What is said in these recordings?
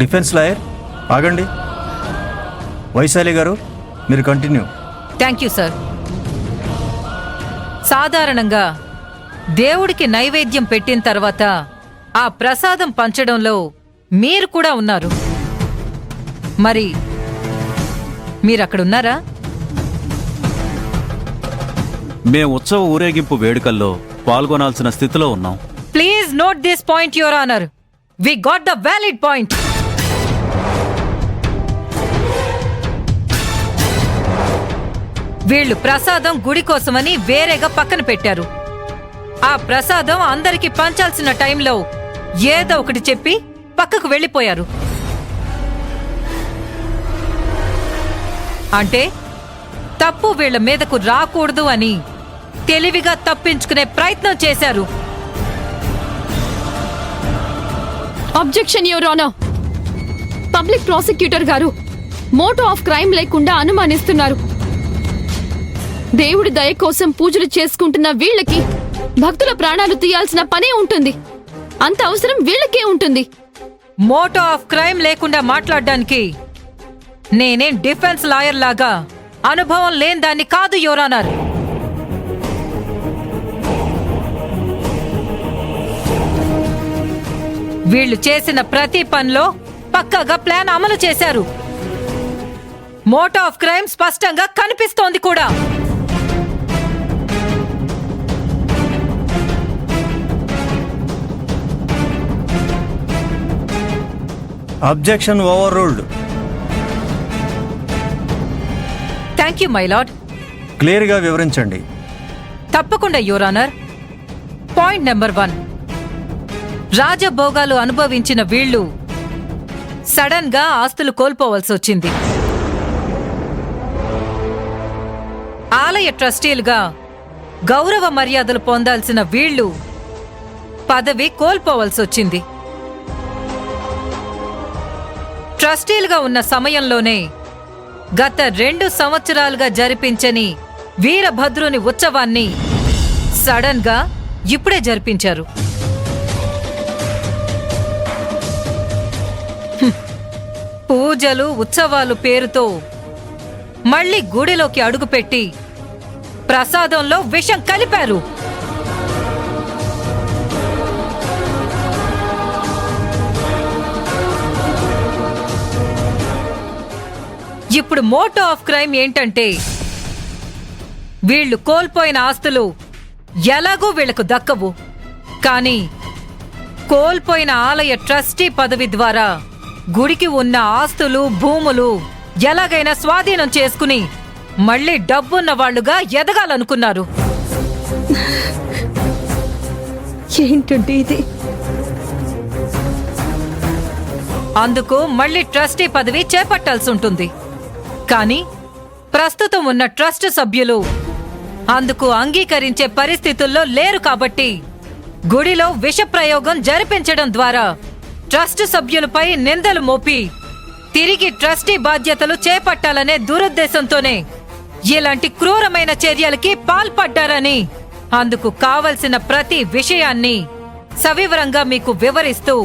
Defence lawyer ఆగండి. వైశాలి గారు మీరు కంటిన్యూ. Thank you sir. సాధారణంగా దేవుడికి నైవేద్యం పెట్టిన తర్వాత ఆ ప్రసాదం పంచడంలో మీరు కూడా ఉన్నారు. మరి మీరక్కడున్నారా? మేం ఉత్సవ ఊరేగింపు వేడుకల్లో పాల్గొనాల్సిన స్థితిలో ఉన్నాం. Please note this point your honour. We got the valid point. వీళ్ళు ప్రసాదం గుడి కోసమని వేరేగా పక్కన పెట్టారు. ఆ ప్రసాదం అందరికి పంచాల్సిన టైంలో ఏదో ఒకటి చెప్పి పక్కకు వెళ్ళిపోయారు. అంటే తప్పు వీళ్ల మీదకు రాకూడదు అని తెలివిగా తప్పించుకునే ప్రయత్నం చేశారు. Objection your honour. Public prosecutor గారు మోటో ఆఫ్ క్రైమ్ లేకుండా అనుమానిస్తున్నారు. దేవుడి దయ కోసం పూజలు చేసుకుంటున్న వీళ్ళకి భక్తుల ప్రాణాలు తీయాల్సిన పనే ఉంటుంది. అంత అవసరం వీళ్ళకే ఉంటుంది. మోటో ఆఫ్ క్రైమ్ లేకుండా మాట్లాడడానికి నేనేం డిఫెన్స్ లాయర్ లాగా అనుభవం లేని దాన్ని కాదు యువర్ ఆనర్. వీళ్ళు చేసిన ప్రతి పనిలో పక్కాగా ప్లాన్ అమలు చేశారు. మోటో ఆఫ్ క్రైమ్ స్పష్టంగా కనిపిస్తోంది కూడా. Objection over ruled. Thank you my lord. క్లియర్గా వివరించండి. తప్పకుండా యువర్ ఆనర్. Point number 1. రాజభోగాలు అనుభవించిన వీళ్ళు సడన్ గా ఆస్తులు కోల్పోవలసి వచ్చింది. ఆలయ ట్రస్టీలుగా గౌరవ మర్యాదలు పొందాల్సిన వీళ్ళు పదవి కోల్పోవలసి వచ్చింది. ట్రస్టీలుగా ఉన్న సమయంలోనే గత 2 సంవత్సరాలుగా జరిపించని వీరభద్రుని ఉత్సవాన్ని సడన్ గా ఇప్పుడే జరిపించారు. పూజలు ఉత్సవాలు పేరుతో మళ్లీ గుడిలోకి అడుగుపెట్టి ప్రసాదంలో విషం కలిపారు. ఇప్పుడు మోటో ఆఫ్ క్రైమ్ ఏంటంటే వీళ్లు కోల్పోయిన ఆస్తులు ఎలాగూ వీళ్లకు దక్కవు. కానీ కోల్పోయిన ఆలయ ట్రస్టీ పదవి ద్వారా గుడికి ఉన్న ఆస్తులు భూములు ఎలాగైనా స్వాధీనం చేసుకుని మళ్లీ డబ్బున్న వాళ్లుగా ఎదగాలనుకున్నారు. ఏంటంటే ఇది? అందుకు మళ్లీ ట్రస్టీ పదవి చేపట్టాల్సి ఉంటుంది. కానీ ప్రస్తుతం ఉన్న ట్రస్ట్ సభ్యులు అందుకు అంగీకరించే పరిస్థితుల్లో లేరు. కాబట్టి గుడిలో విష ప్రయోగం జరిపించడం ద్వారా ట్రస్ట్ సభ్యులపై నిందలు మోపి తిరిగి ట్రస్టీ బాధ్యతలు చేపట్టాలనే దురుద్దేశంతోనే ఇలాంటి క్రూరమైన చర్యలకి పాల్పడ్డారని, అందుకు కావలసిన ప్రతి విషయాన్ని సవివరంగా మీకు వివరిస్తూ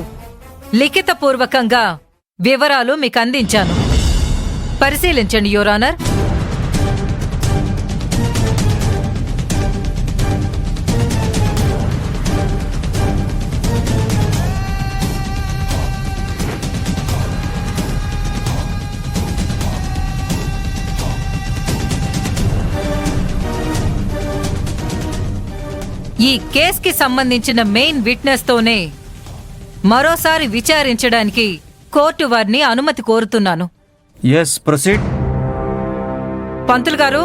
లిఖితపూర్వకంగా వివరాలు మీకు అందించాను. పరిశీలించండి యువర్ ఆనర్. ఈ కేసుకి సంబంధించిన మెయిన్ విట్నెస్ తోనే మరోసారి విచారించడానికి కోర్టు వారిని అనుమతి కోరుతున్నాను. Yes, proceed. పంతులు గారు,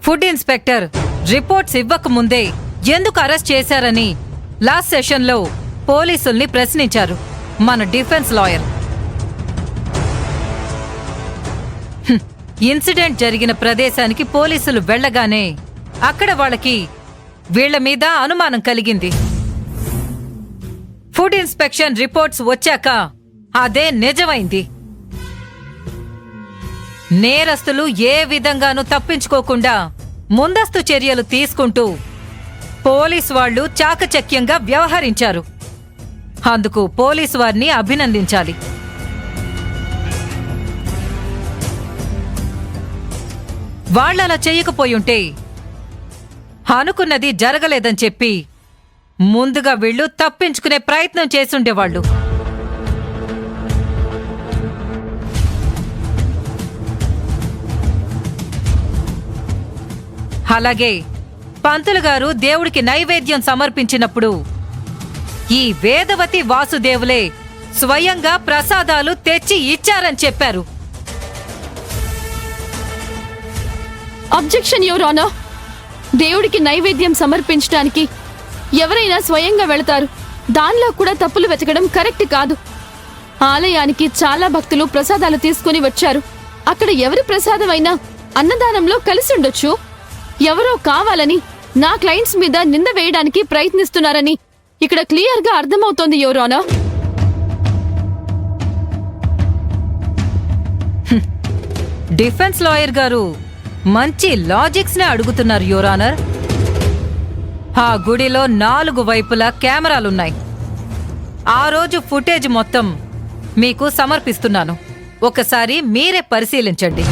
ఫుడ్ ఇన్స్పెక్టర్ రిపోర్ట్స్ ఇవ్వకముందే ఎందుకు అరెస్ట్ చేశారని లాస్ట్ సెషన్లో పోలీసుల్ని ప్రశ్నించారు మన డిఫెన్స్ లాయర్. ఇన్సిడెంట్ జరిగిన ప్రదేశానికి పోలీసులు వెళ్ళగానే అక్కడ వాళ్ళకి వీళ్ల మీద అనుమానం కలిగింది. ఫుడ్ ఇన్స్పెక్షన్ రిపోర్ట్స్ వచ్చాక అదే నిజమైంది. నేరస్తులు ఏ విధంగానూ తప్పించుకోకుండా ముందస్తు చర్యలు తీసుకుంటూ పోలీసు వాళ్లు చాకచక్యంగా వ్యవహరించారు. అందుకు పోలీసు వారిని అభినందించాలి. వాళ్ళలా చెయ్యకపోయుంటే అనుకున్నది జరగలేదని చెప్పి ముందుగా వీళ్ళు తప్పించుకునే ప్రయత్నం చేసుండేవాళ్లు. అలాగే పంతులు గారు దేవుడికి నైవేద్యం సమర్పించినప్పుడు ఈ వేదవతి వాసుదేవులే స్వయంగా ప్రసాదాలు తెచ్చి ఇచ్చారని చెప్పారు. Objection your honour. దేవుడికి నైవేద్యం సమర్పించడానికి ఎవరైనా స్వయంగా వెళతారు. దానిలో కూడా తప్పులు వెతకడం కరెక్ట్ కాదు. ఆలయానికి చాలా భక్తులు ప్రసాదాలు తీసుకుని వచ్చారు. అక్కడ ఎవరి ప్రసాదమైనా అన్నదానంలో కలిసి ఉండొచ్చు. ఎవరో కావాలని నా క్లయింట్స్ మీద నింద వేయడానికి ప్రయత్నిస్తున్నారని ఇక్కడ క్లియర్ గా అర్థమవుతోంది యువర్ ఆనర్. డిఫెన్స్ లాయర్ గారు మంచి లాజిక్స్ నే అడుగుతున్నారు యువర్ ఆనర్. ఆ గుడిలో 4 వైపులా కెమెరాలున్నాయి. ఆ రోజు ఫుటేజ్ మొత్తం మీకు సమర్పిస్తున్నాను. ఒకసారి మీరే పరిశీలించండి.